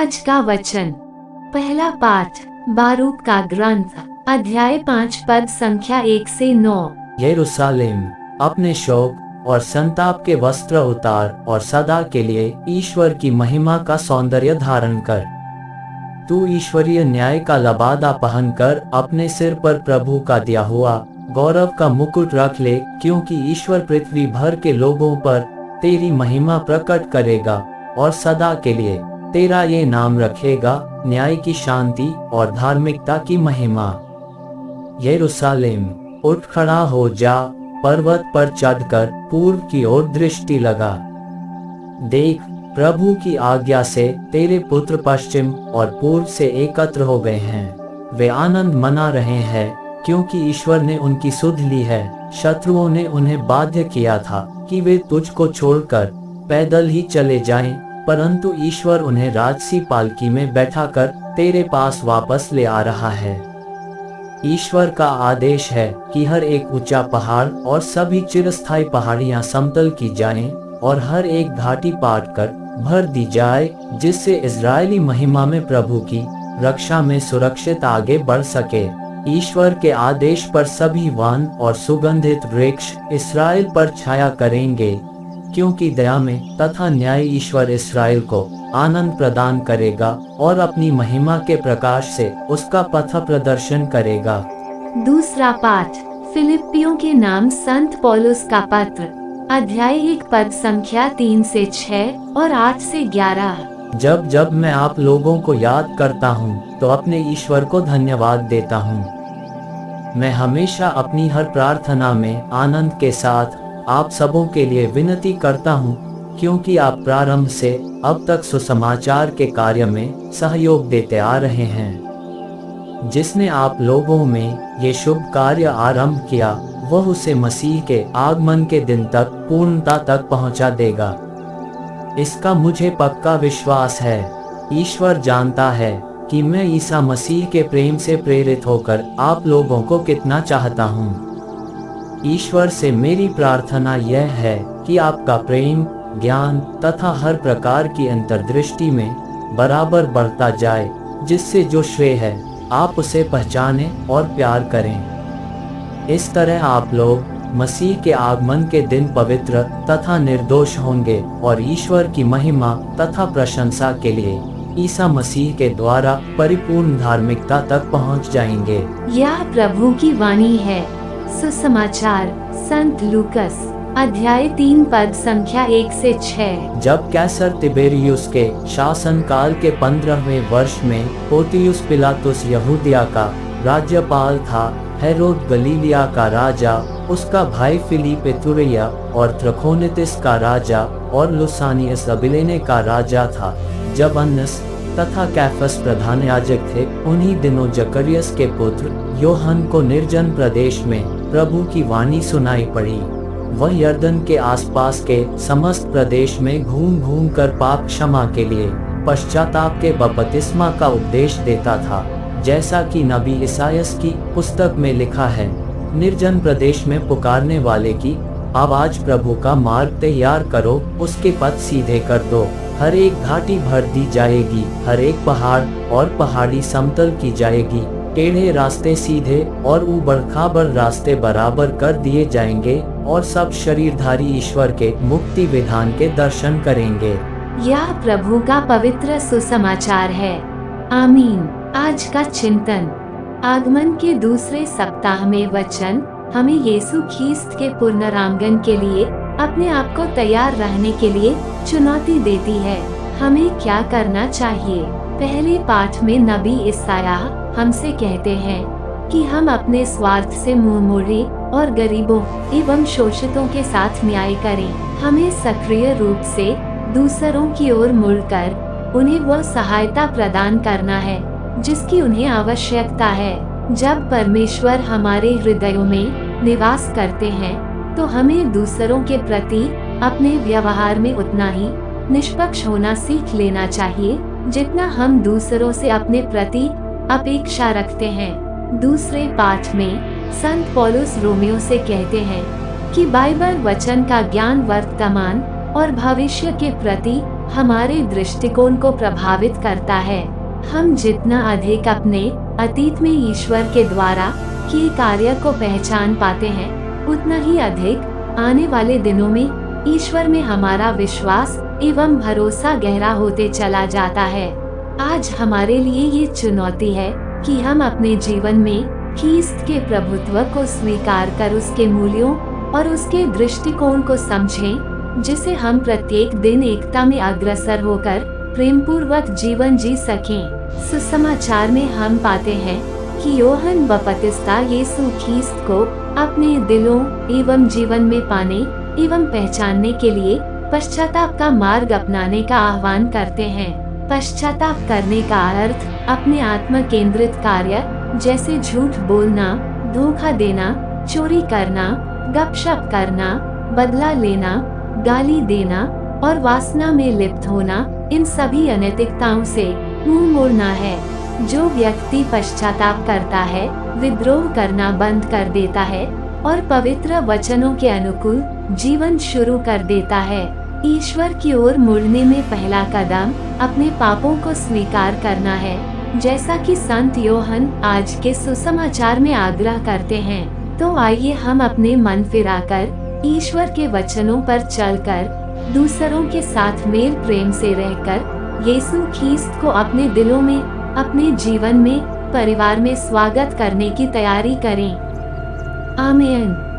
आज का वचन। पहला पाठ बारूक का ग्रंथ अध्याय 5 पद संख्या 1 से 9। यरूशलेम, अपने शोक और संताप के वस्त्र उतार और सदा के लिए ईश्वर की महिमा का सौंदर्य धारण कर। तू ईश्वरीय न्याय का लबादा पहनकर अपने सिर पर प्रभु का दिया हुआ गौरव का मुकुट रख ले, क्योंकि ईश्वर पृथ्वी भर के लोगों पर तेरी महिमा प्रकट करेगा और सदा के लिए तेरा ये नाम रखेगा, न्याय की शांति और धार्मिकता की महिमा। यरूशलेम, उठ खड़ा हो जा, पर्वत पर चढ़कर पूर्व की ओर दृष्टि लगा। देख, प्रभु की आज्ञा से तेरे पुत्र पश्चिम और पूर्व से एकत्र हो गए हैं। वे आनंद मना रहे हैं, क्योंकि ईश्वर ने उनकी सुध ली है। शत्रुओं ने उन्हें बाध्य किया था कि वे तुझको छोड़कर पैदल ही चले जाएं, परंतु ईश्वर उन्हें राजसी पालकी में बैठाकर तेरे पास वापस ले आ रहा है। ईश्वर का आदेश है कि हर एक ऊंचा पहाड़ और सभी चिरस्थायी पहाड़ियां समतल की जाएं और हर एक घाटी पाट कर भर दी जाए, जिससे इजरायली महिमा में प्रभु की रक्षा में सुरक्षित आगे बढ़ सके। ईश्वर के आदेश पर सभी वन और सुगंधित वृक्ष इस्राएल पर छाया करेंगे, क्योंकि दया में तथा न्याय ईश्वर इस्राएल को आनंद प्रदान करेगा और अपनी महिमा के प्रकाश से उसका पथ प्रदर्शन करेगा। दूसरा पाठ फिलिप्पियों के नाम संत पौलुस का पत्र अध्याय 1 पद संख्या 3 से 6 और 8 से 11। जब जब मैं आप लोगों को याद करता हूँ तो अपने ईश्वर को धन्यवाद देता हूँ। मैं हमेशा अपनी हर प्रार्थना में आनंद के साथ आप सबों के लिए विनती करता हूँ, क्योंकि आप प्रारंभ से अब तक सुसमाचार के कार्य में सहयोग देते आ रहे हैं। जिसने आप लोगों में ये शुभ कार्य आरंभ किया, वह उसे मसीह के आगमन के दिन तक पूर्णता तक पहुँचा देगा। इसका मुझे पक्का विश्वास है। ईश्वर जानता है कि मैं ईसा मसीह के प्रेम से प्रेरित होकर आप लोगों को कितना चाहता हूँ। ईश्वर से मेरी प्रार्थना यह है कि आपका प्रेम, ज्ञान तथा हर प्रकार की अंतर्दृष्टि में बराबर बढ़ता जाए, जिससे जो श्रेय है आप उसे पहचाने और प्यार करें। इस तरह आप लोग मसीह के आगमन के दिन पवित्र तथा निर्दोष होंगे और ईश्वर की महिमा तथा प्रशंसा के लिए ईसा मसीह के द्वारा परिपूर्ण धार्मिकता तक पहुंच जाएंगे। यह प्रभु की वाणी है। सुसमाचार संत लूकस अध्याय 3 पद संख्या 1 से 6। जब कैसर तिबेरियुस के शासन काल के 15वें वर्ष में पोंतियुस पिलातुस यहूदिया का राज्यपाल था, हेरोद गलीलिया का राजा, उसका भाई फिलिप इतुरिया और त्रखोनितिस का राजा और लुसानियस अबिलेने का राजा था। जब अन्नस तथा कैफस प्रधान याजक थे, उन्हीं दिनों जकरियस के पुत्र योहन को निर्जन प्रदेश में प्रभु की वाणी सुनाई पड़ी। वह यर्दन के आसपास के समस्त प्रदेश में घूम घूम कर पाप क्षमा के लिए पश्चाताप के बपतिस्मा का उपदेश देता था, जैसा कि नबी ईसायास की पुस्तक में लिखा है, निर्जन प्रदेश में पुकारने वाले की आवाज प्रभु का मार्ग तैयार करो, उसके पथ सीधे कर दो। हर एक घाटी भर दी जाएगी, हर एक पहाड़ और पहाड़ी समतल की जाएगी, टेढ़े रास्ते सीधे और ऊबड़-खाबड़ रास्ते बराबर कर दिए जाएंगे और सब शरीरधारी ईश्वर के मुक्ति विधान के दर्शन करेंगे। यह प्रभु का पवित्र सुसमाचार है। आमीन। आज का चिंतन। आगमन के दूसरे सप्ताह में वचन हमें यीशु ख्रीस्त के पुनरागमन के लिए अपने आप को तैयार रहने के लिए चुनौती देती है। हमें क्या करना चाहिए? पहले पाठ में नबी ईसाया हमसे कहते हैं कि हम अपने स्वार्थ से मुंह मोड़े और गरीबों एवं शोषितों के साथ न्याय करें। हमें सक्रिय रूप से दूसरों की ओर मुड़कर उन्हें वह सहायता प्रदान करना है जिसकी उन्हें आवश्यकता है। जब परमेश्वर हमारे हृदयों में निवास करते हैं, तो हमें दूसरों के प्रति अपने व्यवहार में उतना ही निष्पक्ष होना सीख लेना चाहिए जितना हम दूसरों से अपने प्रति अपेक्षा रखते हैं। दूसरे पाठ में संत पौलुस रोमियो से कहते हैं कि बाइबल वचन का ज्ञान वर्तमान और भविष्य के प्रति हमारे दृष्टिकोण को प्रभावित करता है। हम जितना अधिक अपने अतीत में ईश्वर के द्वारा किए कार्य को पहचान पाते हैं, उतना ही अधिक आने वाले दिनों में ईश्वर में हमारा विश्वास एवं भरोसा गहरा होते चला जाता है। आज हमारे लिए ये चुनौती है कि हम अपने जीवन में ख्रीस्त के प्रभुत्व को स्वीकार कर उसके मूल्यों और उसके दृष्टिकोण को समझें, जिसे हम प्रत्येक दिन एकता में अग्रसर होकर प्रेम पूर्वक जीवन जी सकें। सुसमाचार में हम पाते हैं कि यूहन्ना बपतिस्ता यीशु ख्रीस्त को अपने दिलों एवं जीवन में पाने एवं पहचानने के लिए पश्चाताप का मार्ग अपनाने का आह्वान करते हैं। पश्चाताप करने का अर्थ अपने आत्म केंद्रित कार्य जैसे झूठ बोलना, धोखा देना, चोरी करना, गपशप करना, बदला लेना, गाली देना और वासना में लिप्त होना, इन सभी अनैतिकताओं से मुंह मोड़ना है। जो व्यक्ति पश्चाताप करता है, विद्रोह करना बंद कर देता है और पवित्र वचनों के अनुकूल जीवन शुरू कर देता है। ईश्वर की ओर मुड़ने में पहला कदम अपने पापों को स्वीकार करना है, जैसा कि संत यूहन्ना आज के सुसमाचार में आग्रह करते हैं। तो आइए हम अपने मन फिराकर ईश्वर के वचनों पर चलकर दूसरों के साथ मेल प्रेम से रहकर यीशु ख्रीस्त को अपने दिलों में, अपने जीवन में, परिवार में स्वागत करने की तैयारी करें। आमीन।